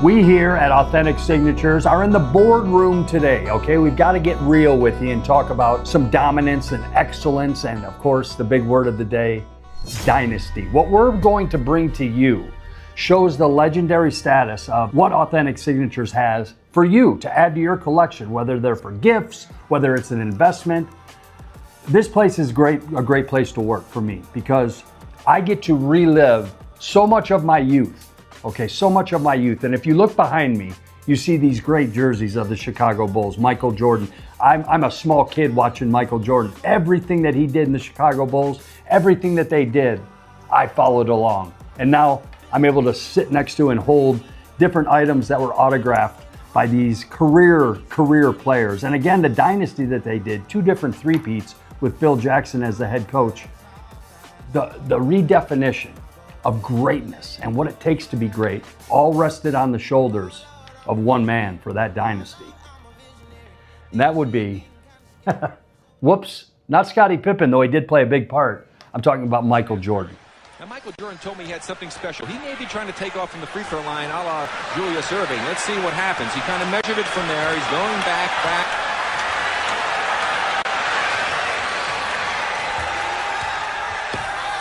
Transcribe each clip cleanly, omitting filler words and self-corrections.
We here at Authentic Signatures are in the boardroom today, okay? We've got to get real with you and talk about some dominance and excellence and, of course, the big word of the day, dynasty. What we're going to bring to you shows the legendary status of what Authentic Signatures has for you to add to your collection, whether they're for gifts, whether it's an investment. This place is a great place to work for me because I get to relive so much of my youth. Okay, so much of my youth. And if you look behind me, you see these great jerseys of the Chicago Bulls, Michael Jordan. I'm a small kid watching Michael Jordan. Everything that he did in the Chicago Bulls, everything that they did, I followed along. And now I'm able to sit next to and hold different items that were autographed by these career players. And again, the dynasty that they did, 2 different three-peats with Phil Jackson as the head coach. The redefinition of greatness and what it takes to be great all rested on the shoulders of one man for that dynasty. And that would be, whoops, not Scottie Pippen, though he did play a big part. I'm talking about Michael Jordan. Now, Michael Jordan told me he had something special. He may be trying to take off from the free throw line a la Julius Erving. Let's see what happens. He kind of measured it from there. He's going back.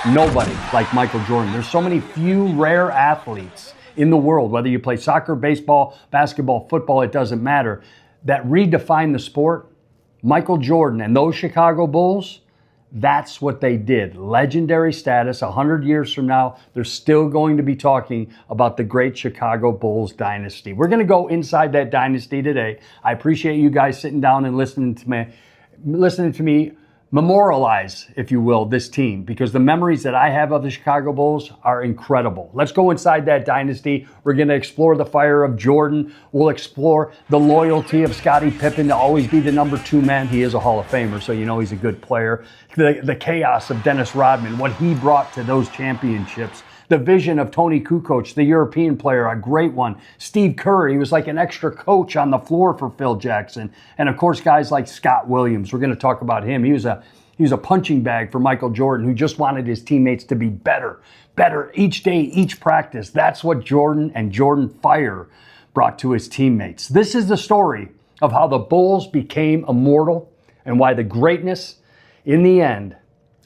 Nobody like Michael Jordan. There's so many few rare athletes in the world, whether you play soccer, baseball, basketball, football, it doesn't matter, that redefine the sport. Michael Jordan and those Chicago Bulls, that's what they did. Legendary status. 100 years from now, they're still going to be talking about the great Chicago Bulls dynasty. We're going to go inside that dynasty today. I appreciate you guys sitting down and listening to me memorialize, if you will, this team, because the memories that I have of the Chicago Bulls are incredible. Let's go inside that dynasty. We're going to explore the fire of Jordan. We'll explore the loyalty of Scottie Pippen to always be the number 2 man. He is a Hall of Famer, so you know he's a good player. The chaos of Dennis Rodman, what he brought to those championships. The vision of Tony Kukoc, the European player, a great one. Steve Kerr, he was like an extra coach on the floor for Phil Jackson. And of course, guys like Scott Williams, we're going to talk about him. He was a punching bag for Michael Jordan who just wanted his teammates to be better each day, each practice. That's what Jordan and Jordan Fire brought to his teammates. This is the story of how the Bulls became immortal and why the greatness in the end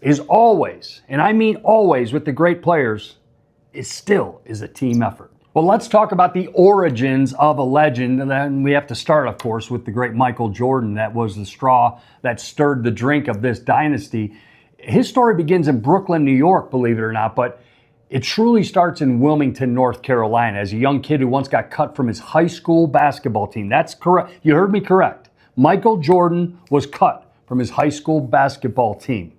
is always, and I mean always with the great players, still is a team effort. Well, let's talk about the origins of a legend. And then we have to start, of course, with the great Michael Jordan. That was the straw that stirred the drink of this dynasty. His story begins in Brooklyn, New York, believe it or not, but it truly starts in Wilmington, North Carolina, as a young kid who once got cut from his high school basketball team. That's correct. You heard me correct. Michael Jordan was cut from his high school basketball team.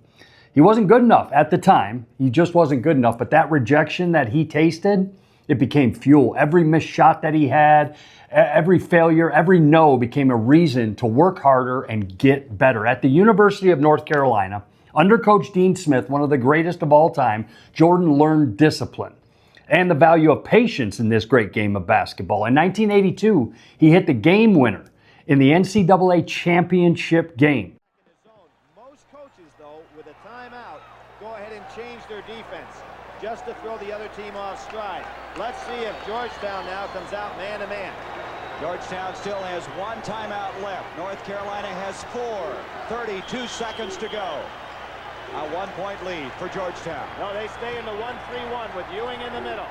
He wasn't good enough at the time. He just wasn't good enough. But that rejection that he tasted, it became fuel. Every missed shot that he had, every failure, every no became a reason to work harder and get better. At the University of North Carolina, under Coach Dean Smith, one of the greatest of all time, Jordan learned discipline and the value of patience in this great game of basketball. In 1982, he hit the game winner in the NCAA championship game. Change their defense just to throw the other team off stride. Let's see if Georgetown now comes out man-to-man. Georgetown still has 1 timeout left. North Carolina has 4. 32 seconds to go. A 1-point lead for Georgetown. No, they stay in the 1-3-1 with Ewing in the middle.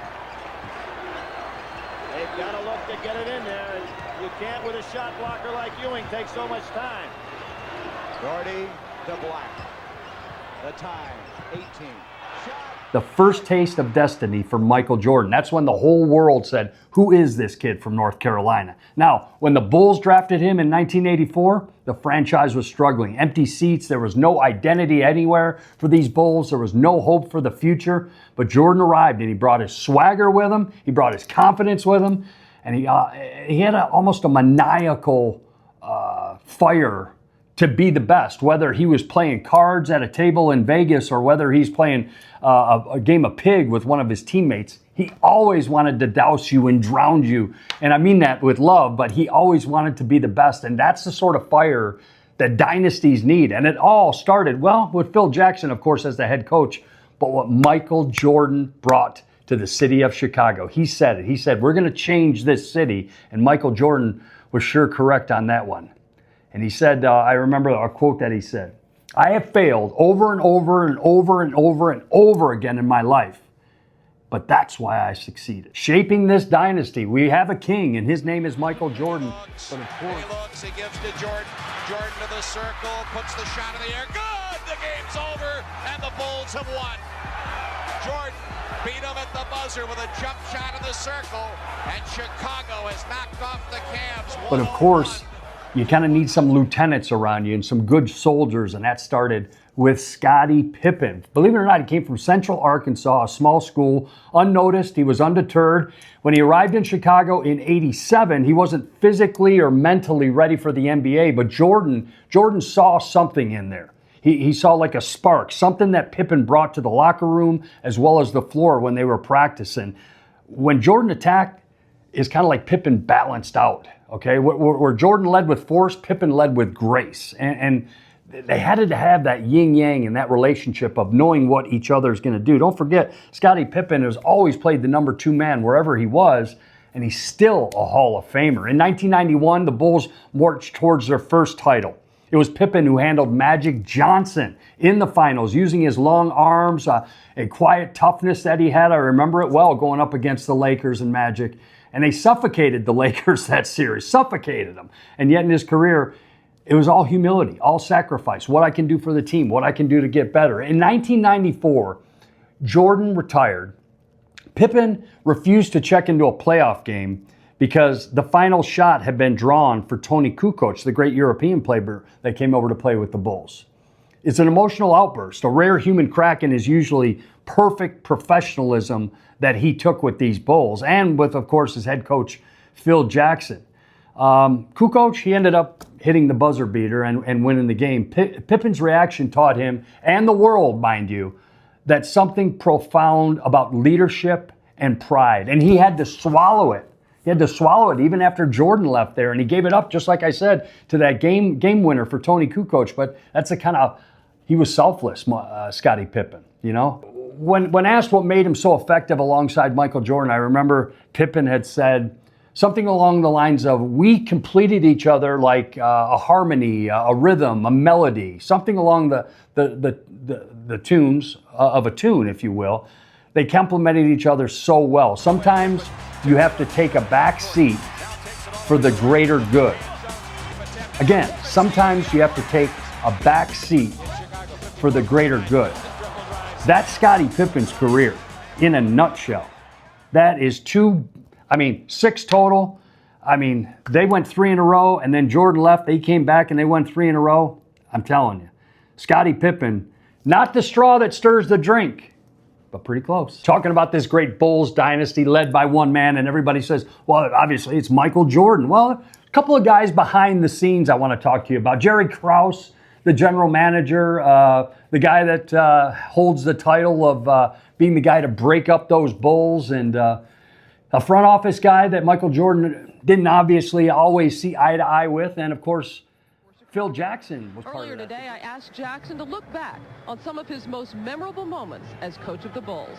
They've got to look to get it in there. You can't with a shot blocker like Ewing take so much time. Doherty to Black. The time, 18. The first taste of destiny for Michael Jordan. That's when the whole world said, who is this kid from North Carolina? Now, when the Bulls drafted him in 1984, the franchise was struggling. Empty seats, there was no identity anywhere for these Bulls. There was no hope for the future. But Jordan arrived and he brought his swagger with him. He brought his confidence with him. And he had almost a maniacal fire to be the best, whether he was playing cards at a table in Vegas or whether he's playing a game of pig with one of his teammates. He always wanted to douse you and drown you. And I mean that with love, but he always wanted to be the best. And that's the sort of fire that dynasties need. And it all started, well, with Phil Jackson, of course, as the head coach, but what Michael Jordan brought to the city of Chicago. He said it. He said, we're going to change this city. And Michael Jordan was sure correct on that one. And he said, I remember a quote that he said, I have failed over and over and over and over and over again in my life. But that's why I succeeded. Shaping this dynasty, we have a king, and his name is Michael Jordan. But of course, he looks, he gives to Jordan. Jordan to the circle, puts the shot in the air. Good! The game's over, and the Bulls have won. Jordan beat him at the buzzer with a jump shot in the circle, and Chicago has knocked off the Cavs. But of course, you kind of need some lieutenants around you and some good soldiers, and that started with Scottie Pippen. Believe it or not, he came from Central Arkansas, a small school, unnoticed. He was undeterred. When he arrived in Chicago in '87, he wasn't physically or mentally ready for the NBA, but Jordan saw something in there. He saw like a spark, something that Pippen brought to the locker room as well as the floor when they were practicing. When Jordan attacked, it's kind of like Pippen balanced out, okay? Where Jordan led with force, Pippen led with grace. And they had to have that yin-yang and that relationship of knowing what each other is going to do. Don't forget, Scottie Pippen has always played the number 2 man wherever he was, and he's still a Hall of Famer. In 1991, the Bulls marched towards their first title. It was Pippen who handled Magic Johnson in the finals, using his long arms, a quiet toughness that he had. I remember it well, going up against the Lakers and Magic. And they suffocated the Lakers that series, suffocated them. And yet in his career, it was all humility, all sacrifice, what I can do for the team, what I can do to get better. In 1994, Jordan retired. Pippen refused to check into a playoff game because the final shot had been drawn for Toni Kukoc, the great European player that came over to play with the Bulls. It's an emotional outburst, a rare human crack in his usually perfect professionalism that he took with these Bulls, and with, of course, his head coach, Phil Jackson. Kukoc, he ended up hitting the buzzer beater and winning the game. Pippen's reaction taught him, and the world, mind you, that something profound about leadership and pride, and he had to swallow it. He had to swallow it even after Jordan left there, and he gave it up, just like I said, to that game winner for Toni Kukoc. But that's the kind of, he was selfless, Scottie Pippen, you know? When asked what made him so effective alongside Michael Jordan, I remember Pippen had said something along the lines of, we completed each other like a harmony, a rhythm, a melody, something along the tunes of a tune, if you will. They complemented each other so well. Sometimes you have to take a back seat for the greater good. Again, sometimes you have to take a back seat for the greater good. That's Scottie Pippen's career in a nutshell. That is 6 total. They went 3 in a row, and then Jordan left. They came back, and they went 3 in a row. I'm telling you, Scottie Pippen, not the straw that stirs the drink, but pretty close. Talking about this great Bulls dynasty led by one man, and everybody says, well, obviously it's Michael Jordan. Well, a couple of guys behind the scenes I want to talk to you about. Jerry Krause, the general manager, the guy that holds the title of being the guy to break up those Bulls, and a front office guy that Michael Jordan didn't obviously always see eye to eye with, and of course, Phil Jackson was part of that. Earlier today, I asked Jackson to look back on some of his most memorable moments as coach of the Bulls.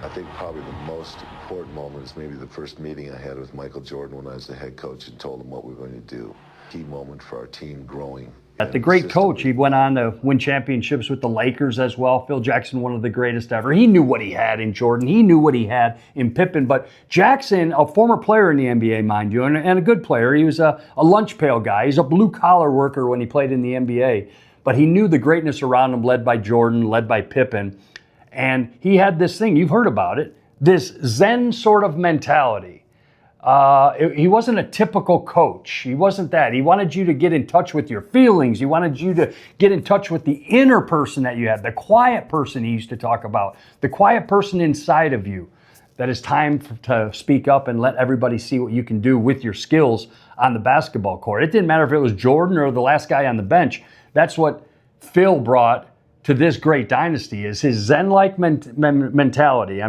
I think probably the most important moment is maybe the first meeting I had with Michael Jordan when I was the head coach and told him what we were going to do. Key moment for our team growing. The great coach, he went on to win championships with the Lakers as well. Phil Jackson, one of the greatest ever. He knew what he had in Jordan. He knew what he had in Pippen. But Jackson, a former player in the NBA, mind you, and a good player. He was a lunch pail guy. He's a blue-collar worker when he played in the NBA. But he knew the greatness around him, led by Jordan, led by Pippen. And he had this thing, you've heard about it, this Zen sort of mentality. He wasn't a typical coach. He wasn't that. He wanted you to get in touch with your feelings. He wanted you to get in touch with the inner person that you had, the quiet person he used to talk about, the quiet person inside of you that is time to speak up and let everybody see what you can do with your skills on the basketball court. It didn't matter if it was Jordan or the last guy on the bench. That's what Phil brought to this great dynasty, is his Zen-like mentality.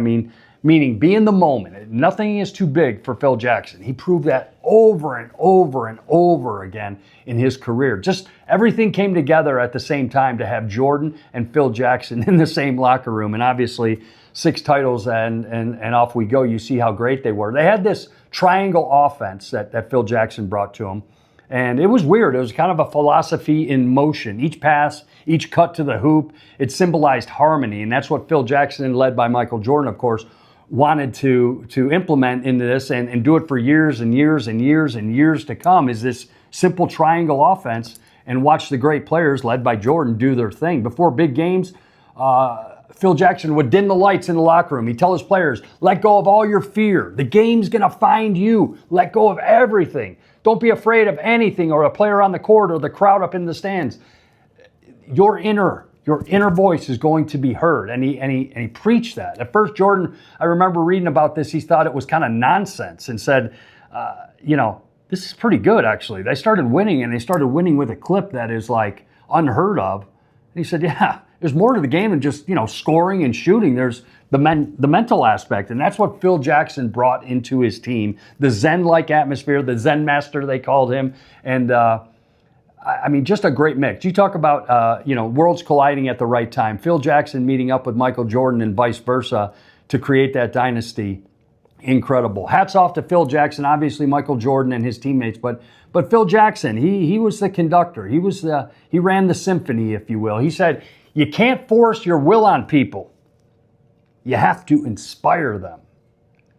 meaning be in the moment. Nothing is too big for Phil Jackson. He proved that over and over and over again in his career. Just everything came together at the same time to have Jordan and Phil Jackson in the same locker room. And obviously 6 titles and off we go. You see how great they were. They had this triangle offense that Phil Jackson brought to them. And it was weird. It was kind of a philosophy in motion. Each pass, each cut to the hoop, it symbolized harmony. And that's what Phil Jackson, led by Michael Jordan, of course, wanted to implement into this and do it for years and years and years and years to come, is this simple triangle offense, and watch the great players led by Jordan do their thing. Before big games, Phil Jackson would dim the lights in the locker room. He'd tell his players, let go of all your fear. The game's going to find you. Let go of everything. Don't be afraid of anything, or a player on the court or the crowd up in the stands. Your inner voice is going to be heard. And he preached that. At first, Jordan, I remember reading about this, he thought it was kind of nonsense and said, this is pretty good, actually. They started winning, and they started winning with a clip that is like unheard of. And he said, yeah, there's more to the game than just, scoring and shooting. There's the mental aspect. And that's what Phil Jackson brought into his team. The Zen-like atmosphere, the Zen master, they called him. And, just a great mix. You talk about, worlds colliding at the right time. Phil Jackson meeting up with Michael Jordan and vice versa to create that dynasty. Incredible. Hats off to Phil Jackson, obviously Michael Jordan and his teammates, but Phil Jackson, he was the conductor. He ran the symphony, if you will. He said, you can't force your will on people. You have to inspire them.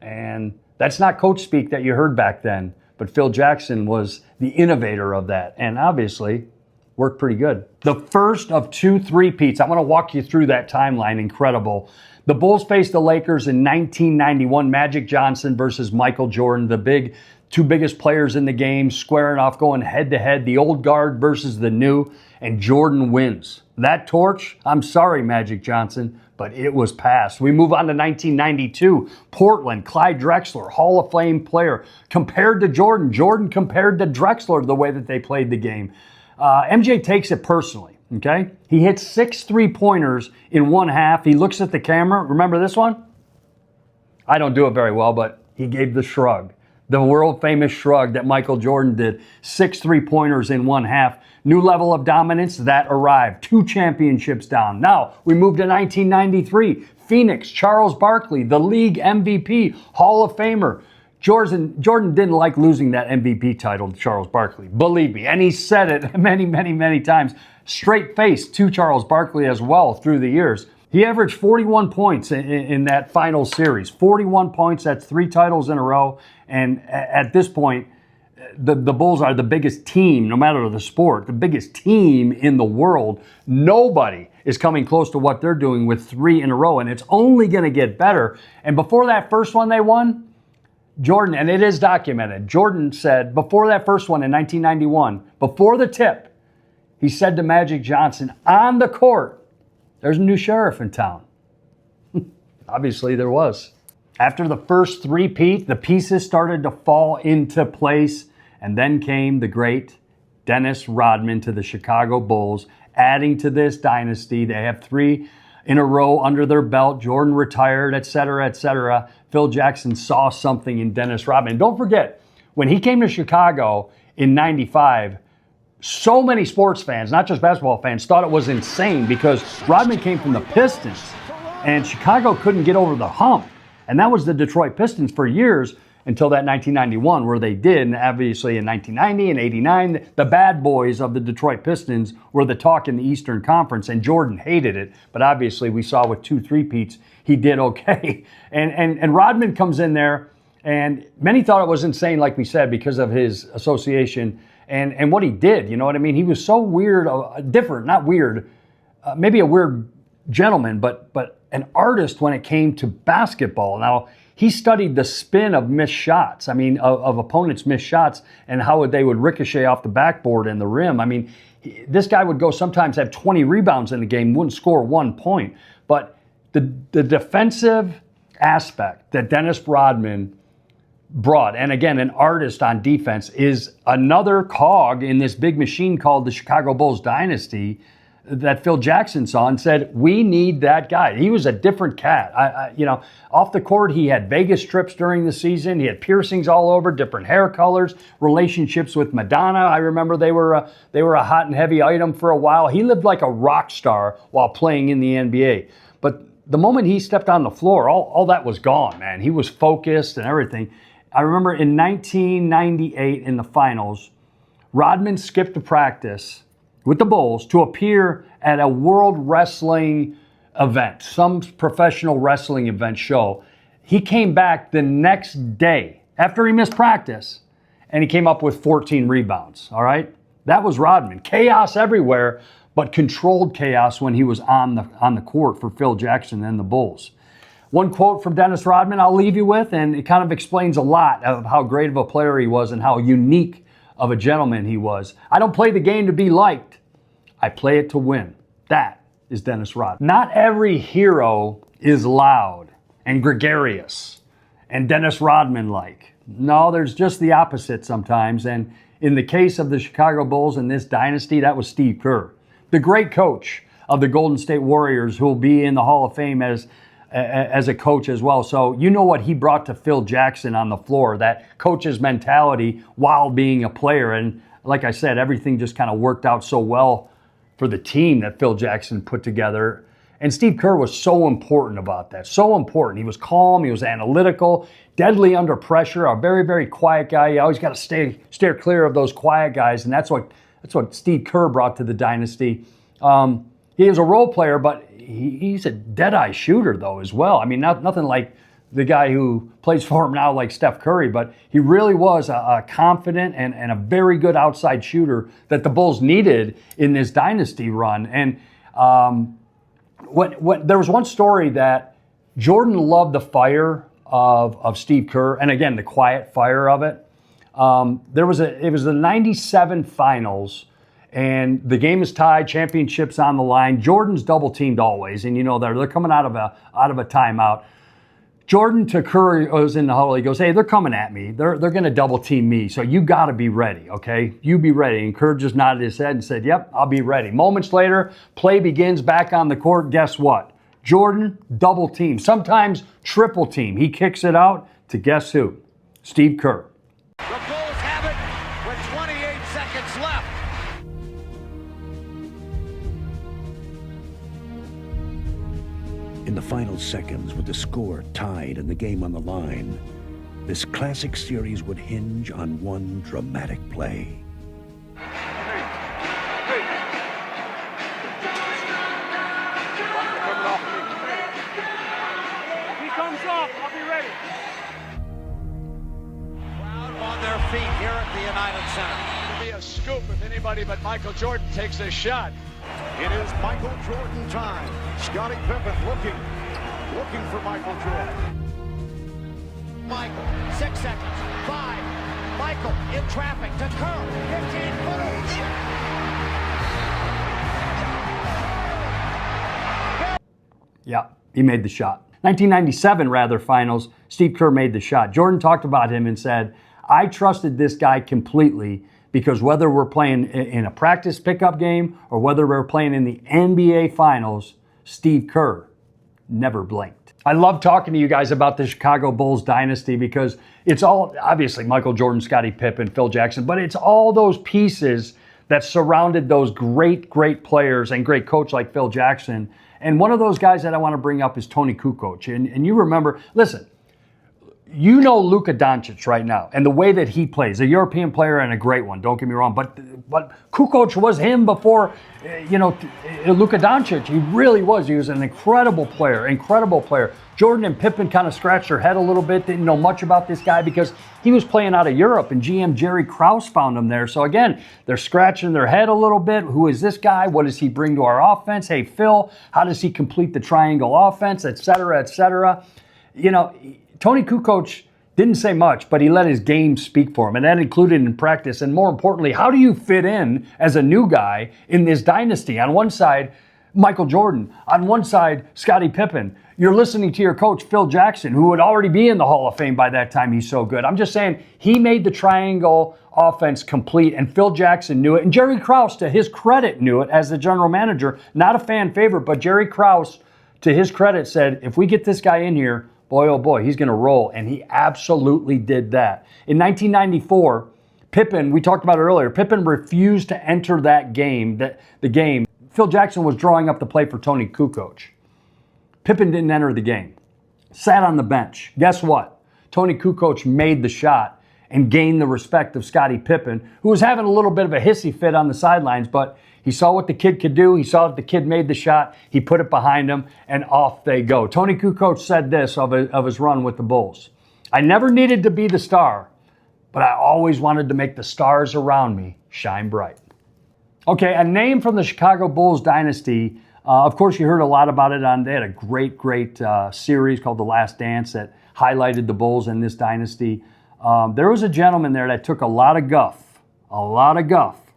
And that's not coach speak that you heard back then, but Phil Jackson was the innovator of that, and obviously worked pretty good. The first of 2 three-peats. I'm going to walk you through that timeline. Incredible. The Bulls faced the Lakers in 1991. Magic Johnson versus Michael Jordan, the 2 biggest players in the game, squaring off, going head-to-head. The old guard versus the new, and Jordan wins. That torch, I'm sorry, Magic Johnson, but it was passed. We move on to 1992. Portland, Clyde Drexler, Hall of Fame player, compared to Jordan. Jordan compared to Drexler the way that they played the game. MJ takes it personally, okay? He hits 6 3-pointers in one half. He looks at the camera. Remember this one? I don't do it very well, but he gave the shrug. The world-famous shrug that Michael Jordan did. 6 3-pointers in one half. New level of dominance that arrived. 2 championships down. Now, we move to 1993. Phoenix, Charles Barkley, the league MVP, Hall of Famer. Jordan didn't like losing that MVP title to Charles Barkley. Believe me. And he said it many, many, many times. Straight face to Charles Barkley as well through the years. He averaged 41 points in that final series. 41 points, that's 3 titles in a row. And at this point, the Bulls are the biggest team, no matter the sport, the biggest team in the world. Nobody is coming close to what they're doing with 3 in a row, and it's only going to get better. And before that first one they won, Jordan, and it is documented, Jordan said before that first one in 1991, before the tip, he said to Magic Johnson on the court, there's a new sheriff in town. Obviously there was. After the first three-peat, the pieces started to fall into place, and then came the great Dennis Rodman to the Chicago Bulls, adding to this dynasty. They have 3 in a row under their belt. Jordan retired, et cetera, et cetera. Phil Jackson saw something in Dennis Rodman. And don't forget, when he came to Chicago in 95, so many sports fans, not just basketball fans, thought it was insane because Rodman came from the Pistons, and Chicago couldn't get over the hump. And that was the Detroit Pistons for years until that 1991 where they did. And obviously in 1990 and 89, the bad boys of the Detroit Pistons were the talk in the Eastern Conference, and Jordan hated it. But obviously we saw with 2 three-peats, he did okay. And Rodman comes in there, and many thought it was insane, like we said, because of his association and what he did. You know what I mean? He was so weird, different, not weird, maybe a weird gentleman, but an artist when it came to basketball. Now, he studied the spin of missed shots. I mean, of opponents' missed shots and how they would ricochet off the backboard and the rim. I mean, this guy would go sometimes have 20 rebounds in the game, wouldn't score 1 point. But the defensive aspect that Dennis Rodman brought, and again, an artist on defense, is another cog in this big machine called the Chicago Bulls dynasty that Phil Jackson saw and said, we need that guy. He was a different cat. Off the court, he had Vegas trips during the season. He had piercings all over, different hair colors, relationships with Madonna. I remember they were a hot and heavy item for a while. He lived like a rock star while playing in the NBA. But the moment he stepped on the floor, all that was gone, man. He was focused and everything. I remember in 1998 in the finals, Rodman skipped a practice with the Bulls to appear at a World Wrestling event, some professional wrestling event show. He came back the next day after he missed practice, and he came up with 14 rebounds, all right? That was Rodman. Chaos everywhere, but controlled chaos when he was on the court for Phil Jackson and the Bulls. One quote from Dennis Rodman I'll leave you with, and it kind of explains a lot of how great of a player he was and how unique of a gentleman he was. I don't play the game to be liked. I play it to win. That is Dennis Rodman. Not every hero is loud and gregarious and Dennis Rodman-like. No, there's just the opposite sometimes. And in the case of the Chicago Bulls in this dynasty, that was Steve Kerr, the great coach of the Golden State Warriors, who will be in the Hall of Fame as a coach as well. So you know what he brought to Phil Jackson on the floor, that coach's mentality while being a player. And like I said, everything just kind of worked out so well for the team that Phil Jackson put together. And Steve Kerr was so important about that, so important. He was calm, he was analytical, deadly under pressure, a very, very quiet guy. You always got to steer clear of those quiet guys, and that's what Steve Kerr brought to the dynasty. He is a role player, but he's a dead-eye shooter, though, as well. I mean, nothing like the guy who plays for him now like Steph Curry, but he really was a confident and a very good outside shooter that the Bulls needed in this dynasty run. And there was one story that Jordan loved the fire of Steve Kerr, and again, the quiet fire of it. It was the 97 finals, and the game is tied, championship's on the line. Jordan's double teamed always, and you know they're coming out of a timeout. Jordan to Curry was in the huddle. He goes, "Hey, they're coming at me. They're going to double team me. So you got to be ready, okay? You be ready." And Kerr just nodded his head and said, "Yep, I'll be ready." Moments later, play begins back on the court. Guess what? Jordan double team, sometimes triple team. He kicks it out to guess who? Steve Kerr. The Bulls have it with 28 seconds left. In the final seconds, with the score tied and the game on the line, this classic series would hinge on one dramatic play. He comes off, I'll be ready. Crowd on their feet here at the United Center. It'll be a scoop if anybody but Michael Jordan takes this shot. It is Michael Jordan time. Scottie Pippen looking for Michael Jordan. Michael, 6 seconds, 5. Michael in traffic to Kerr, 15-footer. Yeah, he made the shot. 1997, rather, finals, Steve Kerr made the shot. Jordan talked about him and said, "I trusted this guy completely because whether we're playing in a practice pickup game or whether we're playing in the NBA Finals, Steve Kerr never blinked." I love talking to you guys about the Chicago Bulls dynasty because it's all, obviously, Michael Jordan, Scottie Pippen, Phil Jackson, but it's all those pieces that surrounded those great, great players and great coach like Phil Jackson. And one of those guys that I want to bring up is Toni Kukoc. And you remember, listen, you know Luka Doncic right now and the way that he plays, a European player and a great one, don't get me wrong, but Kukoc was him before, Luka Doncic. He really was. He was an incredible player. Jordan and Pippen kind of scratched their head a little bit, didn't know much about this guy because he was playing out of Europe and GM Jerry Krause found him there. So again, they're scratching their head a little bit. Who is this guy? What does he bring to our offense? Hey, Phil, how does he complete the triangle offense, et cetera, et cetera? You know, Toni Kukoc didn't say much, but he let his game speak for him, and that included in practice. And more importantly, how do you fit in as a new guy in this dynasty? On one side, Michael Jordan. On one side, Scottie Pippen. you're listening to your coach, Phil Jackson, who would already be in the Hall of Fame by that time. He's so good. I'm just saying he made the triangle offense complete, and Phil Jackson knew it. And Jerry Krause, to his credit, knew it as the general manager. Not a fan favorite, but Jerry Krause, to his credit, said, if we get this guy in here, boy, oh boy, he's going to roll. And he absolutely did that. In 1994, Pippen, we talked about it earlier, Pippen refused to enter that game, the game. Phil Jackson was drawing up the play for Tony Kukoc. Pippen didn't enter the game. Sat on the bench. Guess what? Tony Kukoc made the shot and gained the respect of Scottie Pippen, who was having a little bit of a hissy fit on the sidelines, but he saw what the kid could do. He saw that the kid made the shot. He put it behind him, and off they go. Tony Kukoc said this of his run with the Bulls. I never needed to be the star, but I always wanted to make the stars around me shine bright. Okay, a name from the Chicago Bulls dynasty. Of course, you heard a lot about it they had a great series called The Last Dance that highlighted the Bulls in this dynasty. There was a gentleman there that took a lot of guff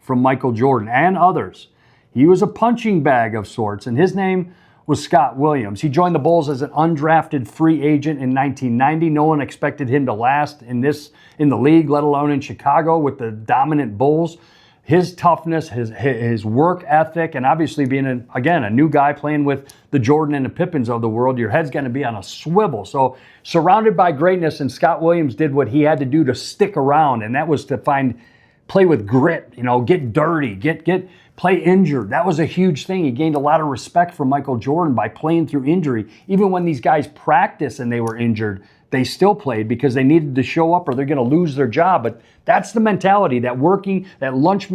from Michael Jordan and others. He was a punching bag of sorts, and his name was Scott Williams. He joined the Bulls as an undrafted free agent in 1990. No one expected him to last in the league, let alone in Chicago with the dominant Bulls. His toughness, his work ethic, and obviously being, a new guy playing with the Jordan and the Pippins of the world, your head's going to be on a swivel. So surrounded by greatness, and Scott Williams did what he had to do to stick around, and that was to play with grit, get dirty, play injured. That was a huge thing. He gained a lot of respect from Michael Jordan by playing through injury. Even when these guys practiced and they were injured, they still played because they needed to show up or they're going to lose their job. But that's the mentality, that lunch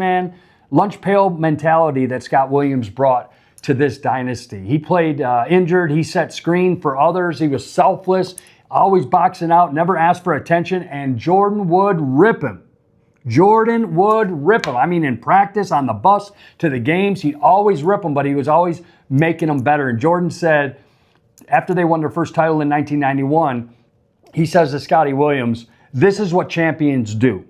pail mentality that Scott Williams brought to this dynasty. He played injured. He set screen for others. He was selfless, always boxing out, never asked for attention, and Jordan would rip him. I mean, in practice, on the bus, to the games, he'd always rip them, but he was always making them better. And Jordan said, after they won their first title in 1991, he says to Scottie Williams, this is what champions do.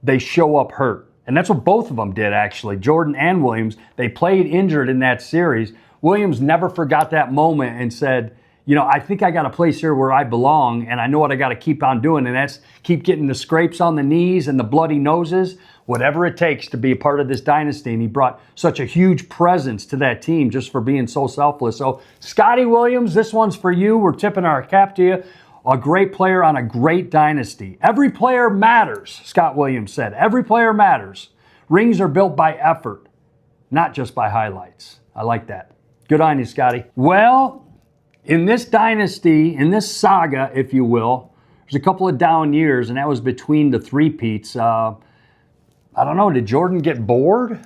They show up hurt. And that's what both of them did, actually. Jordan and Williams, they played injured in that series. Williams never forgot that moment and said, I think I got a place here where I belong, and I know what I got to keep on doing, and that's keep getting the scrapes on the knees and the bloody noses, whatever it takes to be a part of this dynasty. And he brought such a huge presence to that team just for being so selfless. So, Scottie Williams, this one's for you. We're tipping our cap to you. A great player on a great dynasty. Every player matters, Scott Williams said. Every player matters. Rings are built by effort, not just by highlights. I like that. Good on you, Scotty. Well, in this dynasty, in this saga, if you will, there's a couple of down years, and that was between the three-peats. I don't know, did Jordan get bored?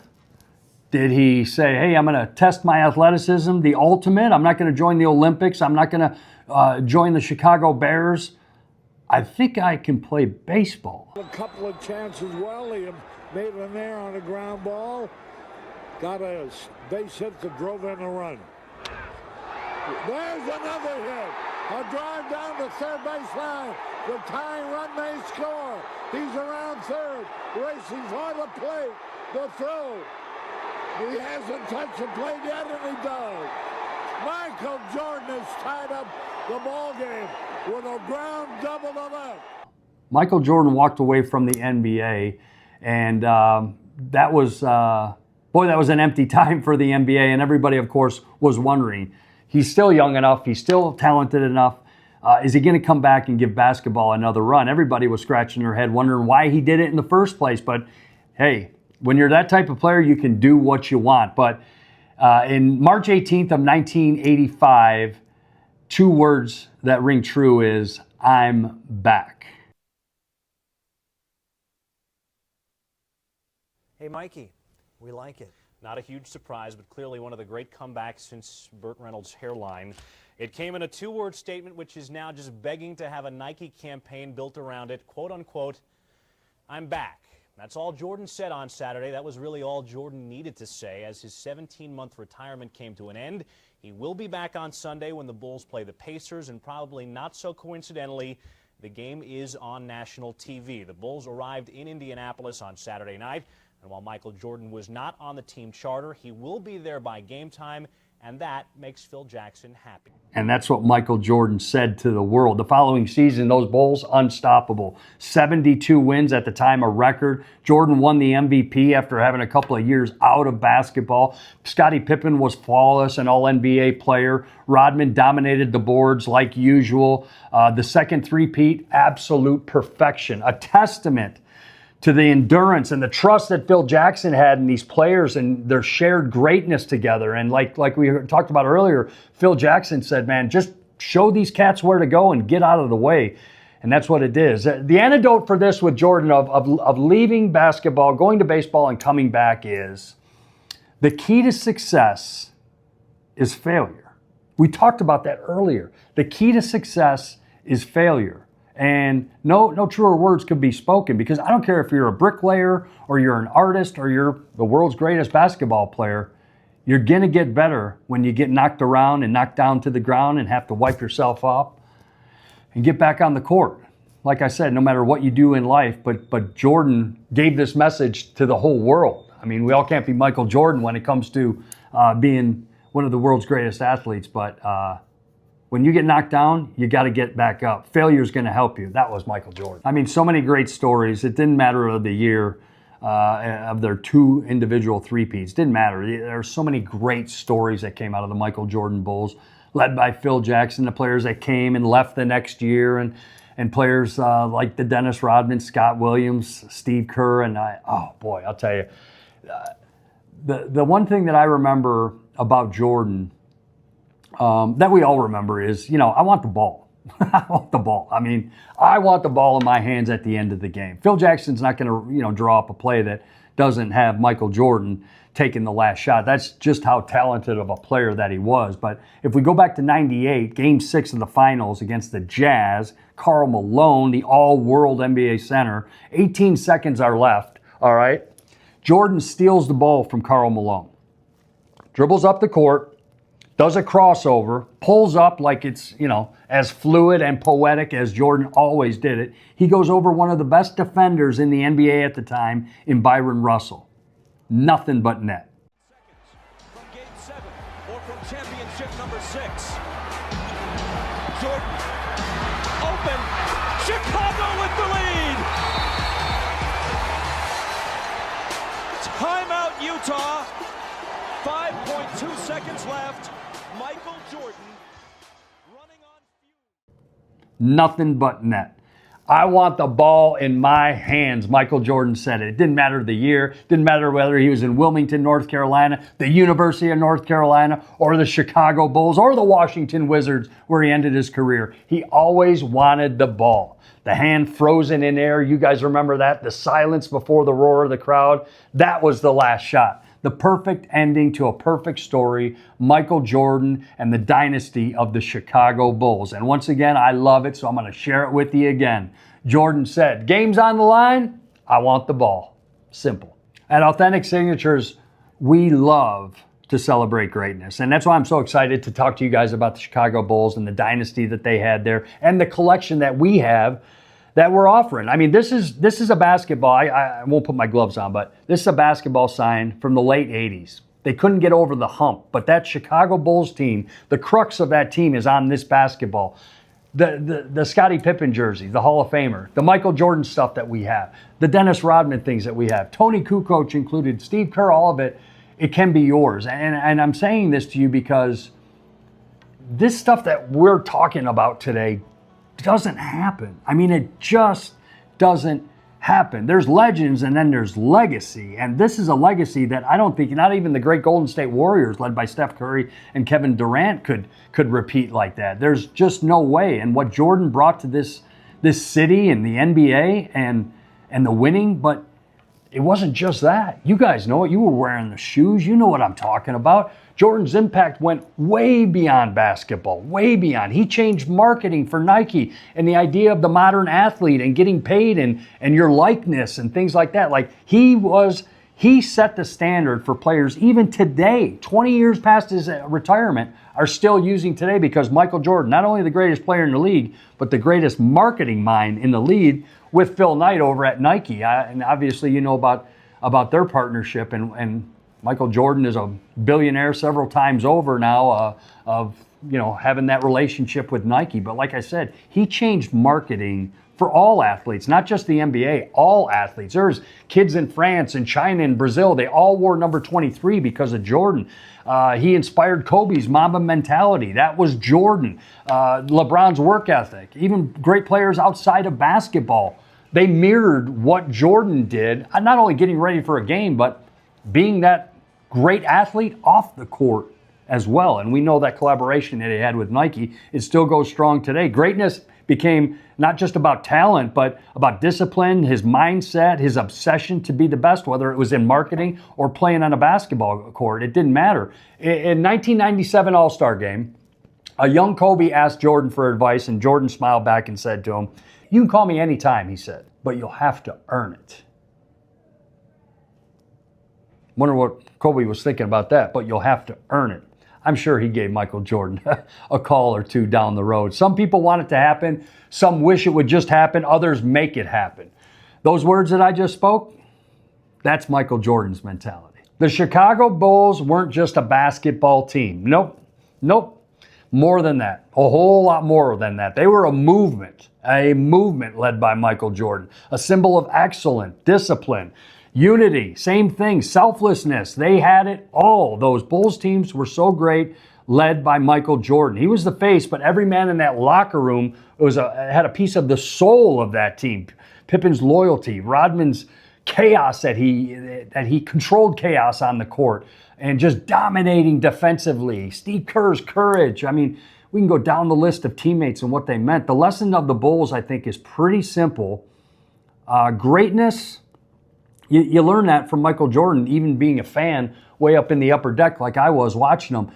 Did he say, hey, I'm going to test my athleticism, the ultimate? I'm not going to join the Olympics. I'm not going to join the Chicago Bears. I think I can play baseball. A couple of chances. Williams made an error on a ground ball. Got a base hit that drove in a run. There's another hit. A drive down the third baseline. The tying run may score. He's around third, racing for the plate. The throw. He hasn't touched the plate yet, and he does. Michael Jordan has tied up the ball game with a ground double to left. Michael Jordan walked away from the NBA, and that was an empty time for the NBA, and everybody, of course, was wondering. He's still young enough. He's still talented enough. Is he going to come back and give basketball another run? Everybody was scratching their head, wondering why he did it in the first place. But, hey, when you're that type of player, you can do what you want. But in March 18th of 1985, two words that ring true is, I'm back. Hey, Mikey, we like it. Not a huge surprise, but clearly one of the great comebacks since Burt Reynolds' hairline. It came in a two-word statement, which is now just begging to have a Nike campaign built around it. Quote, unquote, I'm back. That's all Jordan said on Saturday. That was really all Jordan needed to say as his 17-month retirement came to an end. He will be back on Sunday when the Bulls play the Pacers, and probably not so coincidentally, the game is on national TV. The Bulls arrived in Indianapolis on Saturday night, and while Michael Jordan was not on the team charter, he will be there by game time and that makes Phil Jackson happy. And that's what Michael Jordan said to the world. The following season, those Bulls, unstoppable. 72 wins at the time, a record. Jordan won the MVP after having a couple of years out of basketball. Scottie Pippen was flawless, an all-NBA player. Rodman dominated the boards like usual. The second three-peat, absolute perfection. A testament to the endurance and the trust that Phil Jackson had in these players and their shared greatness together. And like we talked about earlier, Phil Jackson said, man, just show these cats where to go and get out of the way. And that's what it is. The antidote for this with Jordan of leaving basketball, going to baseball, and coming back is the key to success is failure. We talked about that earlier. The key to success is failure. And no truer words could be spoken, because I don't care if you're a bricklayer or you're an artist or you're the world's greatest basketball player, you're going to get better when you get knocked around and knocked down to the ground and have to wipe yourself up and get back on the court. Like I said, no matter what you do in life, but Jordan gave this message to the whole world. I mean, we all can't be Michael Jordan when it comes to being one of the world's greatest athletes, but when you get knocked down, you got to get back up. Failure is going to help you. That was Michael Jordan. I mean, so many great stories. It didn't matter of the year of their two individual three-peats. Didn't matter. There are so many great stories that came out of the Michael Jordan Bulls, led by Phil Jackson, the players that came and left the next year, and players like the Dennis Rodman, Scott Williams, Steve Kerr, and oh boy, I'll tell you. The one thing that I remember about Jordan that we all remember is, I want the ball. I want the ball. I mean, I want the ball in my hands at the end of the game. Phil Jackson's not going to, draw up a play that doesn't have Michael Jordan taking the last shot. That's just how talented of a player that he was. But if we go back to 98, Game 6 of the finals against the Jazz, Karl Malone, the all-world NBA center, 18 seconds are left, all right? Jordan steals the ball from Karl Malone, dribbles up the court, does a crossover, pulls up like it's, as fluid and poetic as Jordan always did it. He goes over one of the best defenders in the NBA at the time in Byron Russell. Nothing but net. From Game 7 or from championship number 6. Jordan open. Chicago with the lead. Timeout Utah. 5.2 seconds left. Michael Jordan running on fumes. Nothing but net. I want the ball in my hands, Michael Jordan said it. It didn't matter the year. Didn't matter whether he was in Wilmington, North Carolina, the University of North Carolina, or the Chicago Bulls, or the Washington Wizards, where he ended his career. He always wanted the ball. The hand frozen in air. You guys remember that? The silence before the roar of the crowd. That was the last shot. The perfect ending to a perfect story, Michael Jordan and the dynasty of the Chicago Bulls. And once again, I love it, so I'm going to share it with you again. Jordan said, game's on the line, I want the ball. Simple. At Authentic Signatures, we love to celebrate greatness. And that's why I'm so excited to talk to you guys about the Chicago Bulls and the dynasty that they had there and the collection that we have that we're offering. I mean, this is a basketball. I won't put my gloves on, but this is a basketball sign from the late 80s. They couldn't get over the hump, but that Chicago Bulls team, the crux of that team is on this basketball. The Scottie Pippen jersey, the Hall of Famer, the Michael Jordan stuff that we have, the Dennis Rodman things that we have, Tony Kukoc included, Steve Kerr, all of it, it can be yours. And I'm saying this to you because this stuff that we're talking about today doesn't happen. I mean, it just doesn't happen. There's legends and then there's legacy. And this is a legacy that I don't think, not even the great Golden State Warriors led by Steph Curry and Kevin Durant could repeat like that. There's just no way. And what Jordan brought to this city and the NBA and the winning, but it wasn't just that. You guys know it. You were wearing the shoes. You know what I'm talking about. Jordan's impact went way beyond basketball, way beyond. He changed marketing for Nike and the idea of the modern athlete and getting paid and your likeness and things like that. Like he set the standard for players even today, 20 years past his retirement, are still using today because Michael Jordan, not only the greatest player in the league, but the greatest marketing mind in the league with Phil Knight over at Nike. And obviously you know about their partnership and Michael Jordan is a billionaire several times over now of having that relationship with Nike. But like I said, he changed marketing for all athletes, not just the NBA, all athletes. There's kids in France and China and Brazil. They all wore number 23 because of Jordan. He inspired Kobe's Mamba mentality. That was Jordan. LeBron's work ethic. Even great players outside of basketball, they mirrored what Jordan did, not only getting ready for a game, but being that great athlete off the court as well. And we know that collaboration that he had with Nike, it still goes strong today. Greatness became not just about talent, but about discipline, his mindset, his obsession to be the best, whether it was in marketing or playing on a basketball court. It didn't matter. In 1997 All-Star Game, a young Kobe asked Jordan for advice, and Jordan smiled back and said to him, "You can call me anytime," he said, "but you'll have to earn it." Wonder what Kobe was thinking about that, but you'll have to earn it. I'm sure he gave Michael Jordan a call or two down the road. Some people want it to happen. Some wish it would just happen. Others make it happen. Those words that I just spoke, that's Michael Jordan's mentality. The Chicago Bulls weren't just a basketball team. Nope. More than that. A whole lot more than that. They were a movement led by Michael Jordan, a symbol of excellence, discipline, unity, same thing, selflessness. They had it all. Those Bulls teams were so great, led by Michael Jordan. He was the face, but every man in that locker room had a piece of the soul of that team. Pippen's loyalty, Rodman's chaos that he controlled chaos on the court and just dominating defensively. Steve Kerr's courage. I mean, we can go down the list of teammates and what they meant. The lesson of the Bulls, I think, is pretty simple. Greatness. You learn that from Michael Jordan, even being a fan way up in the upper deck like I was watching him.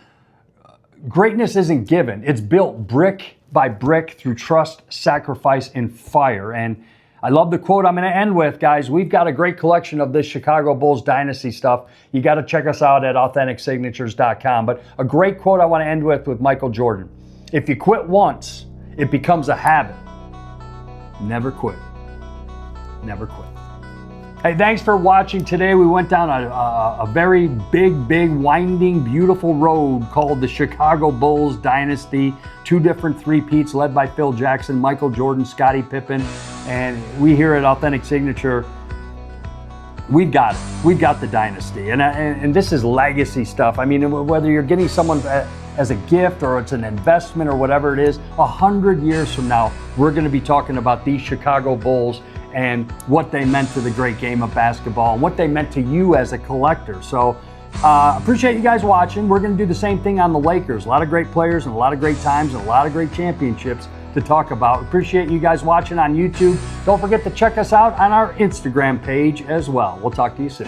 Greatness isn't given. It's built brick by brick through trust, sacrifice, and fire. And I love the quote I'm going to end with, guys. We've got a great collection of this Chicago Bulls dynasty stuff. You got to check us out at AuthenticSignatures.com. But a great quote I want to end with Michael Jordan. If you quit once, it becomes a habit. Never quit. Never quit. Hey, thanks for watching today. We went down a very big, winding, beautiful road called the Chicago Bulls dynasty. 2 different three-peats led by Phil Jackson, Michael Jordan, Scottie Pippen. And we here at Authentic Signature, we've got it. We've got the dynasty. And this is legacy stuff. I mean, whether you're getting someone as a gift or it's an investment or whatever it is, 100 years from now, we're going to be talking about these Chicago Bulls and what they meant to the great game of basketball and what they meant to you as a collector. So appreciate you guys watching. We're going to do the same thing on the Lakers. A lot of great players and a lot of great times and a lot of great championships to talk about. Appreciate you guys watching on YouTube. Don't forget to check us out on our Instagram page as well. We'll talk to you soon.